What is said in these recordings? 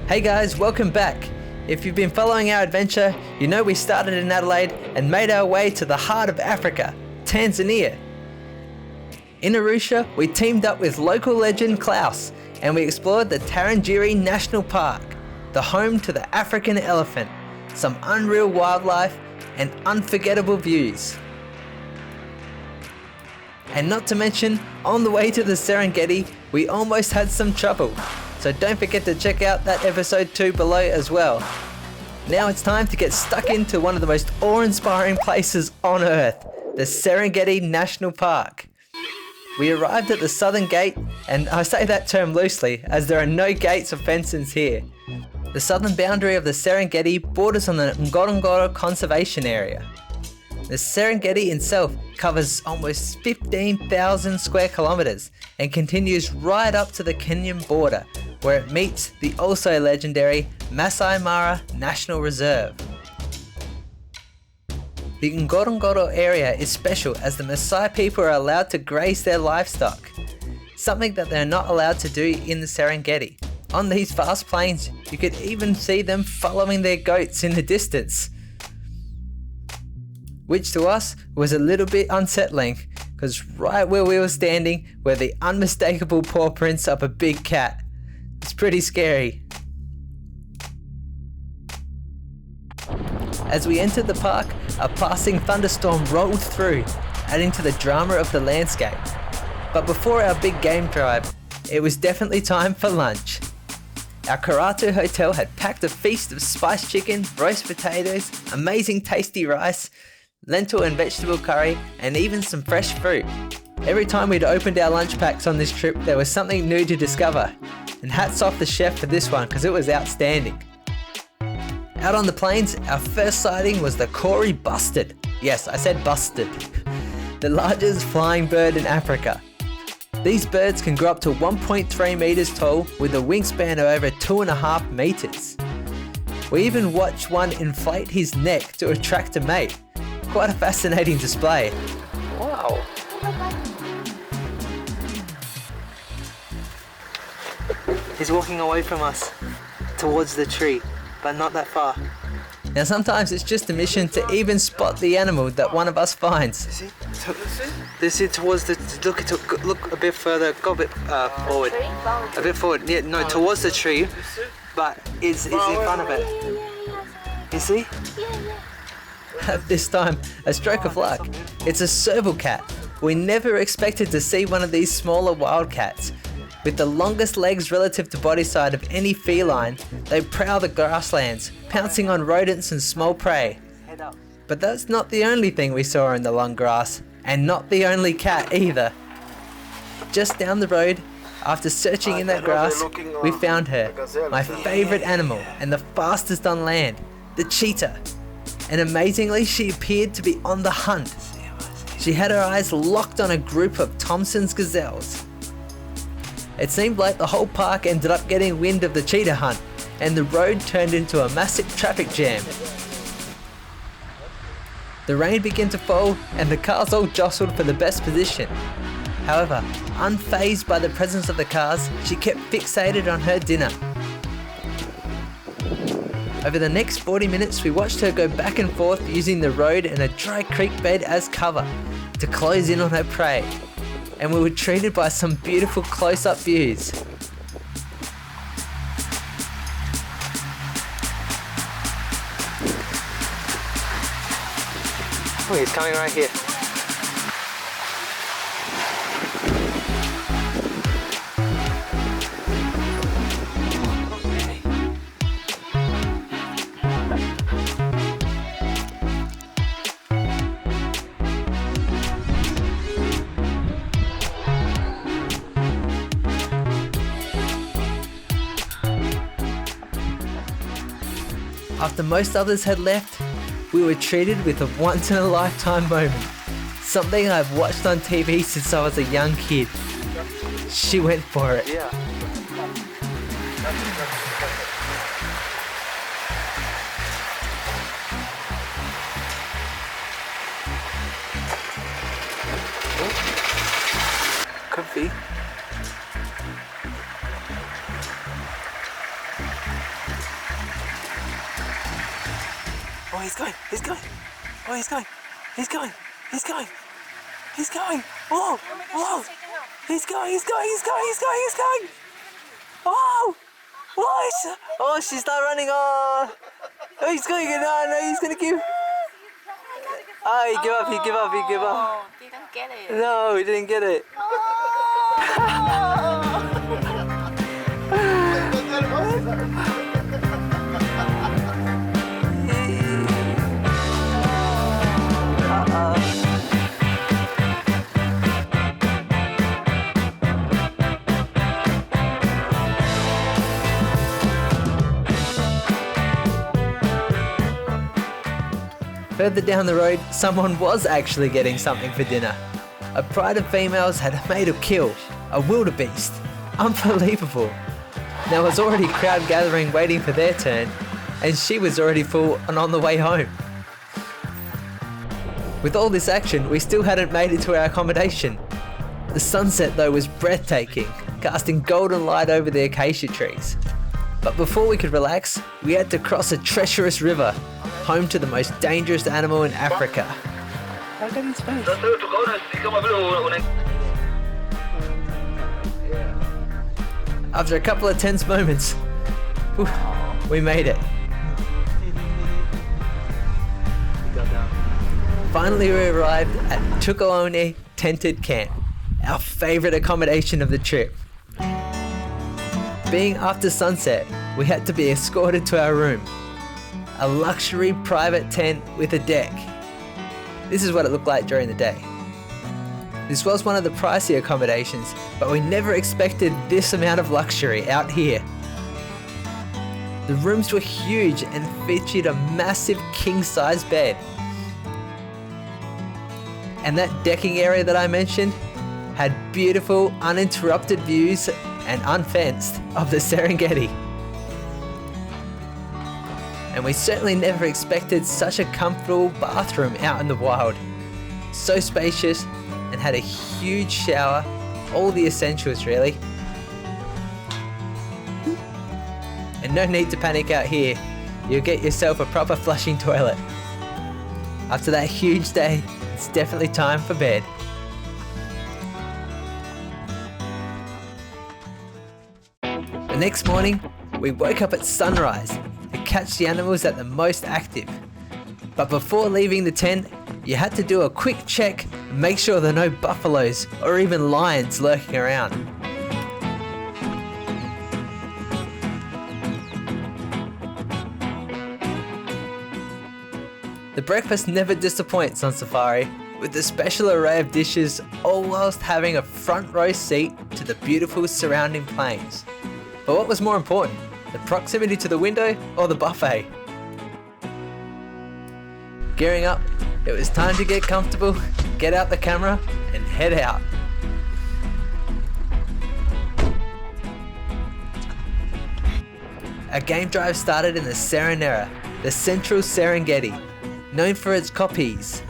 Hey guys, welcome back. If you've been following our adventure, you know we started in Adelaide and made our way to the heart of Africa, Tanzania. In Arusha, we teamed up with local legend Klaus and we explored the Serengeti National Park, the home to the African elephant, some unreal wildlife and unforgettable views. And not to mention, on the way to the Serengeti, we almost had some trouble. So don't forget to check out that episode 2 below as well. Now it's time to get stuck into one of the most awe-inspiring places on earth, the Serengeti National Park. We arrived at the southern gate, and I say that term loosely as there are no gates or fences here. The southern boundary of the Serengeti borders on the Ngorongoro Conservation Area. The Serengeti itself covers almost 15,000 square kilometers and continues right up to the Kenyan border, where it meets the also legendary Masai Mara National Reserve. The Ngorongoro area is special as the Maasai people are allowed to graze their livestock, something that they're not allowed to do in the Serengeti. On these vast plains, you could even see them following their goats in the distance, which to us was a little bit unsettling, because right where we were standing were the unmistakable paw prints of a big cat. It's pretty scary. As we entered the park, a passing thunderstorm rolled through, adding to the drama of the landscape. But before our big game drive, it was definitely time for lunch. Our Karatu hotel had packed a feast of spiced chicken, roast potatoes, amazing tasty rice, lentil and vegetable curry, and even some fresh fruit. Every time we'd opened our lunch packs on this trip, there was something new to discover. And hats off the chef for this one, because it was outstanding. Out on the plains, our first sighting was the Kori Bustard. Yes, I said Bustard. The largest flying bird in Africa. These birds can grow up to 1.3 meters tall with a wingspan of over 2.5 meters. We even watched one inflate his neck to attract a mate. Quite a fascinating display. Wow. He's walking away from us towards the tree, but not that far. Now sometimes it's just a mission to even spot the animal that one of us finds. This is towards the, look a bit further, go a bit forward. A bit forward, yeah, no, towards the tree, but it's in front of it. You see? This time, a stroke of luck. It's a Serval cat. We never expected to see one of these smaller wildcats. With the longest legs relative to body size of any feline, they prowl the grasslands, pouncing on rodents and small prey. But that's not the only thing we saw in the long grass, and not the only cat either. Just down the road, after searching in that grass, we found her, my favourite animal and the fastest on land, the cheetah. And amazingly, she appeared to be on the hunt. She had her eyes locked on a group of Thomson's gazelles. It seemed like the whole park ended up getting wind of the cheetah hunt, and the road turned into a massive traffic jam. The rain began to fall, and the cars all jostled for the best position. However, unfazed by the presence of the cars, she kept fixated on her dinner. Over the next 40 minutes, we watched her go back and forth using the road and a dry creek bed as cover to close in on her prey. And we were treated by some beautiful close-up views. Oh, he's coming right here. After most others had left, we were treated with a once-in-a-lifetime moment. Something I've watched on TV since I was a young kid. She went for it. Yeah. Could be. Oh, he's going. Oh, he's going. Whoa, whoa. He's going. Oh, she's not running. Oh, he's going. No, he's gonna give. Oh, he gave up. Didn't get it. No, he didn't get it. Further down the road, someone was actually getting something for dinner. A pride of females had made a kill, a wildebeest. Unbelievable. There was already crowd gathering waiting for their turn, and she was already full and on the way home. With all this action, we still hadn't made it to our accommodation. The sunset though was breathtaking, casting golden light over the acacia trees. But before we could relax, we had to cross a treacherous river, home to the most dangerous animal in Africa. Look at his face. After a couple of tense moments, we made it. Finally we arrived at Tukaone Tented Camp, our favourite accommodation of the trip. Being after sunset, we had to be escorted to our room. A luxury private tent with a deck. This is what it looked like during the day. This was one of the pricey accommodations, but we never expected this amount of luxury out here. The rooms were huge and featured a massive king-size bed. And that decking area that I mentioned had beautiful, uninterrupted views and unfenced of the Serengeti. And we certainly never expected such a comfortable bathroom out in the wild. So spacious and had a huge shower, all the essentials really. And no need to panic out here, you'll get yourself a proper flushing toilet. After that huge day, it's definitely time for bed. The next morning, we woke up at sunrise to catch the animals that are the most active. But before leaving the tent, you had to do a quick check and make sure there are no buffaloes or even lions lurking around. The breakfast never disappoints on safari, with a special array of dishes, all whilst having a front row seat to the beautiful surrounding plains. But what was more important, the proximity to the window or the buffet? Gearing up, it was time to get comfortable, get out the camera and head out. Our game drive started in the Serenera, the central Serengeti, known for its Kopjes,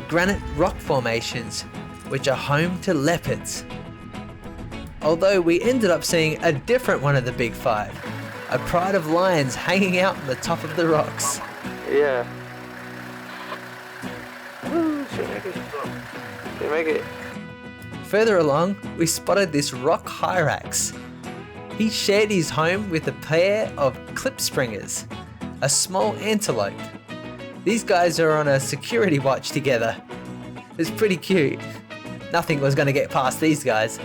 granite rock formations, which are home to leopards. Although we ended up seeing a different one of the big five, a pride of lions hanging out on the top of the rocks. Yeah. Should make it. Further along, we spotted this rock hyrax. He shared his home with a pair of klipspringers, a small antelope. These guys are on a security watch together. It's pretty cute. Nothing was going to get past these guys.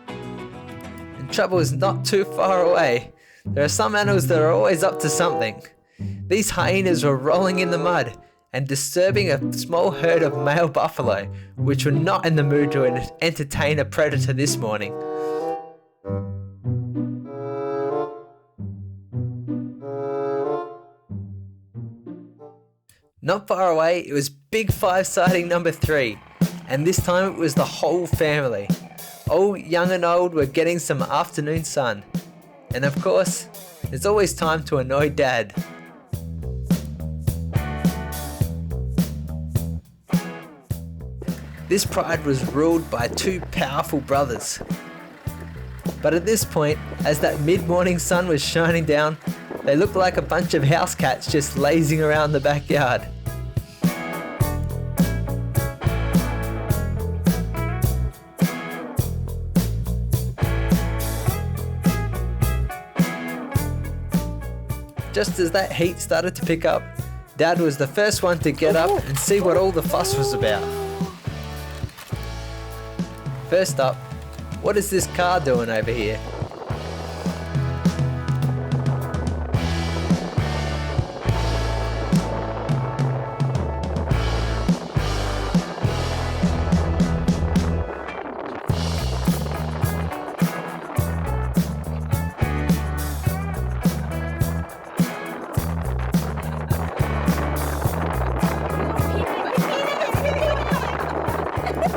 And trouble is not too far away. There are some animals that are always up to something. These hyenas were rolling in the mud and disturbing a small herd of male buffalo, which were not in the mood to entertain a predator this morning. Not far away, it was Big 5 sighting number 3, and this time it was the whole family. All young and old were getting some afternoon sun. And of course, there's always time to annoy Dad. This pride was ruled by two powerful brothers. But at this point, as that mid-morning sun was shining down, They look like a bunch of house cats just lazing around the backyard. Just as that heat started to pick up, Dad was the first one to get up and see what all the fuss was about. First up, what is this car doing over here?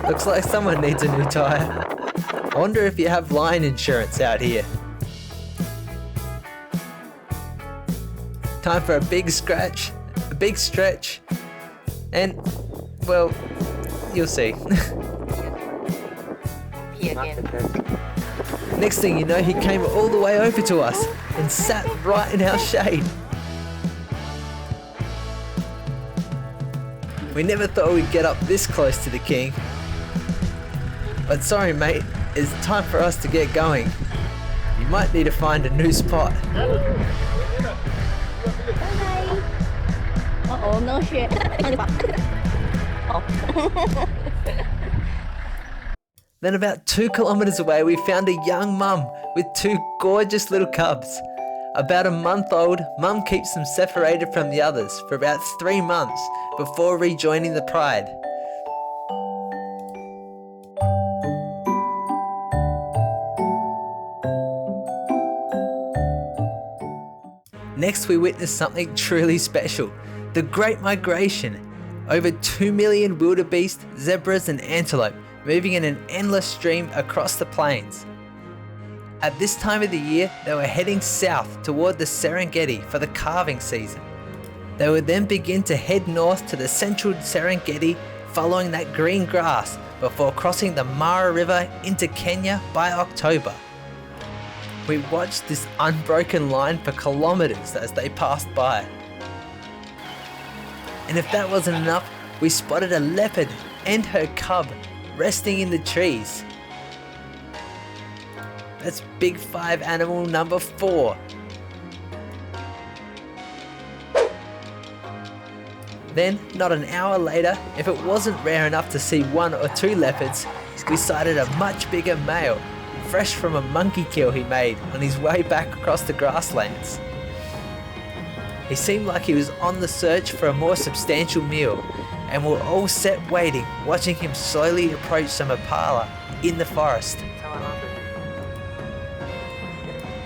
Looks like someone needs a new tyre. I wonder if you have line insurance out here. Time for a big scratch, a big stretch, and, well, you'll see. Pee again. Next thing you know, he came all the way over to us and sat right in our shade. We never thought we'd get up this close to the king. But sorry mate, it's time for us to get going. You might need to find a new spot. Uh-oh, no shit. Then about 2 kilometers away we found a young mum with 2 gorgeous little cubs. About a month old, Mum keeps them separated from the others for about 3 months before rejoining the pride. Next we witnessed something truly special, the Great Migration. Over 2 million wildebeest, zebras and antelope moving in an endless stream across the plains. At this time of the year, they were heading south toward the Serengeti for the calving season. They would then begin to head north to the central Serengeti, following that green grass before crossing the Mara River into Kenya by October. We watched this unbroken line for kilometers as they passed by. And if that wasn't enough, we spotted a leopard and her cub resting in the trees. That's Big 5 animal number 4. Then, not an hour later, if it wasn't rare enough to see 1 or 2 leopards, we sighted a much bigger male, fresh from a monkey kill he made on his way back across the grasslands. He seemed like he was on the search for a more substantial meal, and we're all set waiting, watching him slowly approach some impala in the forest.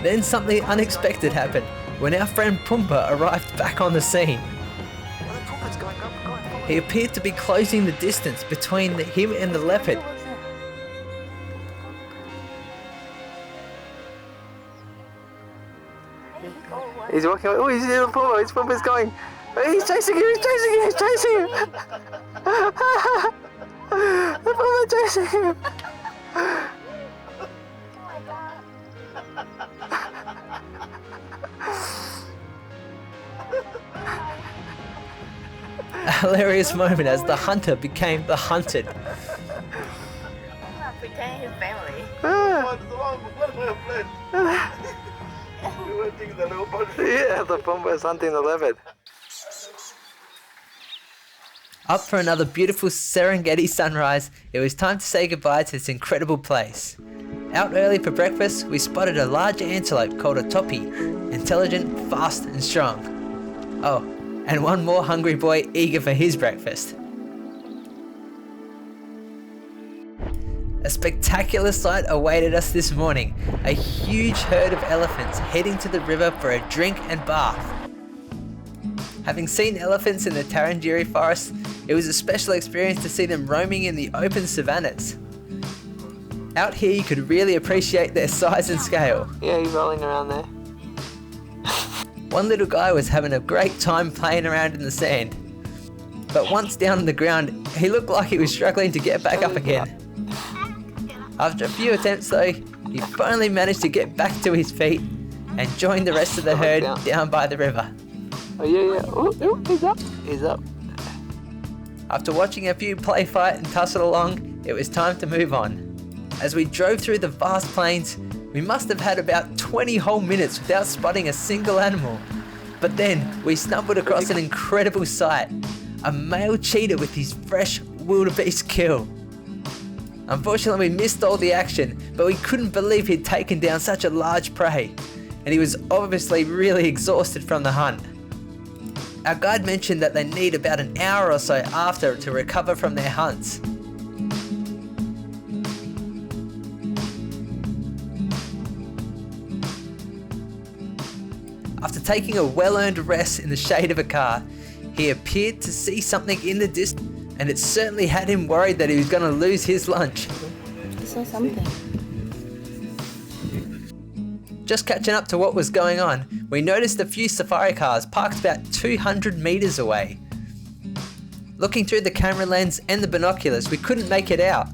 Then something unexpected happened when our friend Pumba arrived back on the scene. He appeared to be closing the distance between him and the leopard. He's walking away. Oh, he's in Pumba. His Pumba's going. He's chasing him. He's chasing him. He's chasing him. The Pumba's chasing him. A hilarious moment as the hunter became the hunted. Pretend his family. Yeah, the Pumba is hunting the leopard. Up for another beautiful Serengeti sunrise, it was time to say goodbye to this incredible place. Out early for breakfast, we spotted a large antelope called a topi, intelligent, fast and strong. Oh, and one more hungry boy eager for his breakfast. A spectacular sight awaited us this morning, a huge herd of elephants heading to the river for a drink and bath. Having seen elephants in the Tarangire forest, it was a special experience to see them roaming in the open savannas. Out here you could really appreciate their size and scale. Yeah, he's rolling around there. One little guy was having a great time playing around in the sand. But once down on the ground, he looked like he was struggling to get back up again. After a few attempts though, he finally managed to get back to his feet and joined the rest of the herd down by the river. Oh yeah. Oh, he's up. He's up. After watching a few play fight and tussle along, it was time to move on. As we drove through the vast plains, we must have had about 20 whole minutes without spotting a single animal. But then we stumbled across an incredible sight, a male cheetah with his fresh wildebeest kill. Unfortunately, we missed all the action, but we couldn't believe he'd taken down such a large prey, and he was obviously really exhausted from the hunt. Our guide mentioned that they need about an hour or so after to recover from their hunts. After taking a well-earned rest in the shade of a car, he appeared to see something in the distance, and it certainly had him worried that he was going to lose his lunch. I saw something. Just catching up to what was going on, we noticed a few safari cars parked about 200 meters away. Looking through the camera lens and the binoculars, we couldn't make it out.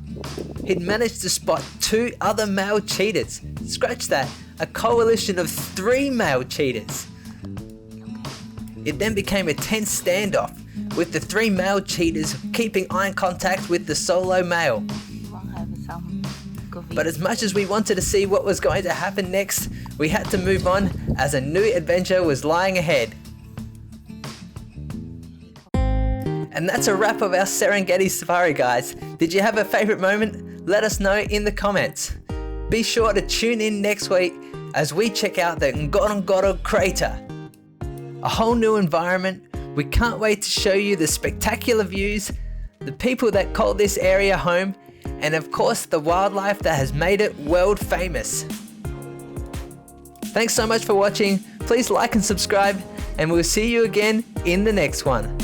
He'd managed to spot 2 other male cheetahs. Scratch that, a coalition of 3 male cheetahs. It then became a tense standoff, with the 3 male cheetahs keeping eye contact with the solo male. But as much as we wanted to see what was going to happen next, we had to move on as a new adventure was lying ahead. And that's a wrap of our Serengeti safari, guys. Did you have a favourite moment? Let us know in the comments. Be sure to tune in next week as we check out the Ngorongoro crater. A whole new environment. We can't wait to show you the spectacular views, the people that call this area home, and of course the wildlife that has made it world famous. Thanks so much for watching. Please like and subscribe, and we'll see you again in the next one.